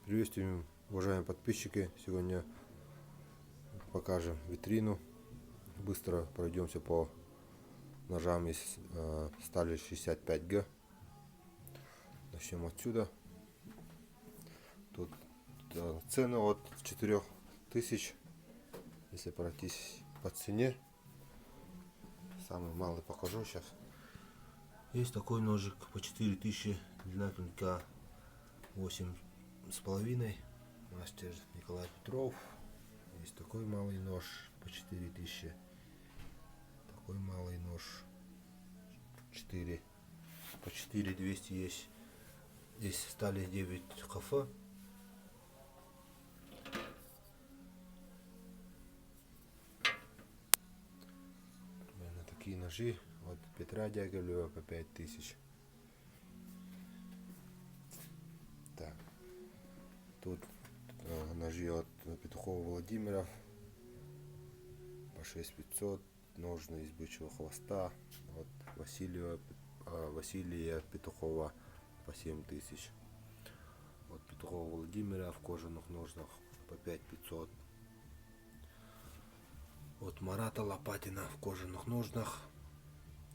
Приветствуем, уважаемые подписчики. Сегодня покажем витрину. Быстро пройдемся по ножам из стали 65Г. Начнем отсюда. Тут цены от 4000. Если пройтись по цене, самый малый покажу сейчас. Есть такой ножик по 4000, длина клинка 8,5, мастер Николай Петров. Есть такой малый нож по 4000, такой малый нож 4 по 4200 есть. Здесь стали 9 ХФ. Примерно такие ножи от Петра Дягилева по 5000. Так, тут ножи от Петухова Владимира по 6500, ножны из бычьего хвоста от Василия Петухова по 7000. От Петухова Владимира в кожаных ножнах по 5500. От Марата Лопатина в кожаных ножнах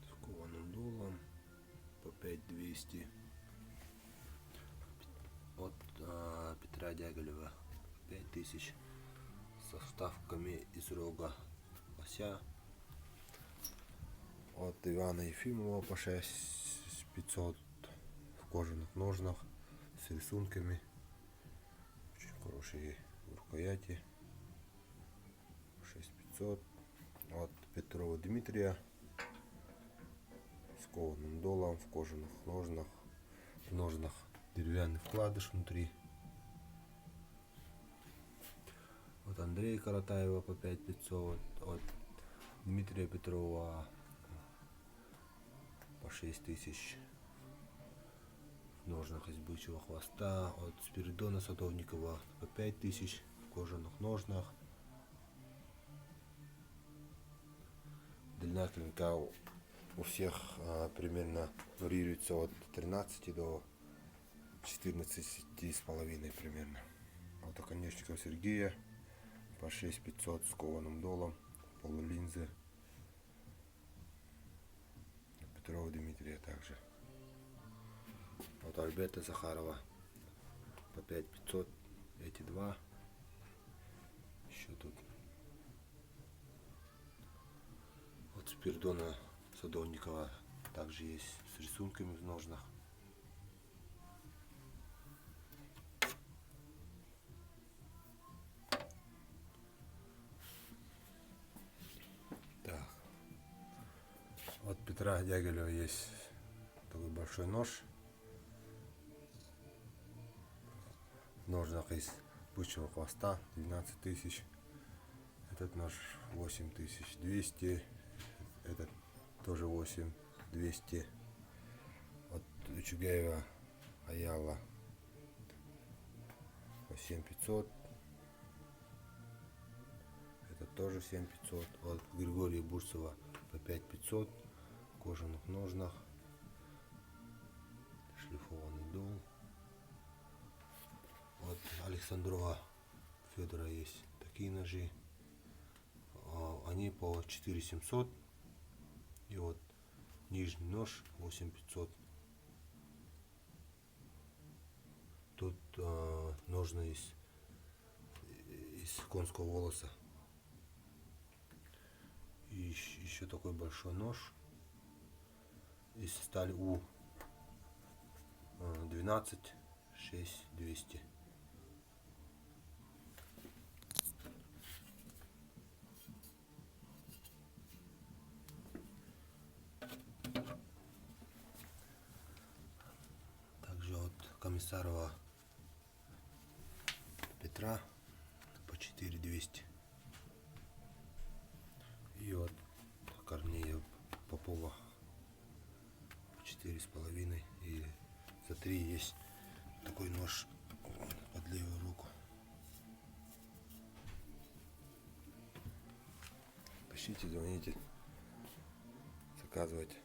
с кованым дулом по 5200. От Петра Дягилева 5000 со вставками из рога лося. От Ивана Ефимова по 6500 в кожаных ножнах с рисунками, очень хорошие рукояти. 6500. От Петрова Дмитрия с кованым долом в кожаных ножнах, в ножнах деревянный вкладыш внутри. От Андрея Каратаева по 5500, от Дмитрия Петрова по 6000 в ножнах из бычьего хвоста. От Спиридона Садовникова по 5000 в кожаных ножнах. Длина клинка у всех примерно варьируется от 13 до 14,5 примерно. От Оконечникова Сергея по 6500 с кованым долом, полулинзы. Петрова Дмитрия также. От Альберта Захарова по 5500 эти два. Еще тут от Спиридона Садовникова также есть с рисунками в ножнах. Так. От Петра Дягилева есть такой большой нож в ножнах из бычьего хвоста 12000. Этот нож 8200. Этот тоже 8200. От Чугаева Аяла по 7500. Это тоже 7500. От Григория Бурцева по 5500 в кожаных ножнах, шлифованный дул. От Александрова Федора есть такие ножи, они по 4700. И вот нижний нож 8500. Тут ножны из конского волоса. И еще такой большой нож из стали У 12 6200. Также от Комиссарова Петра по 4200. И от Корнея Попова по 4,5. И за 3 есть такой нож под левую руку. Пишите, звоните, заказывайте.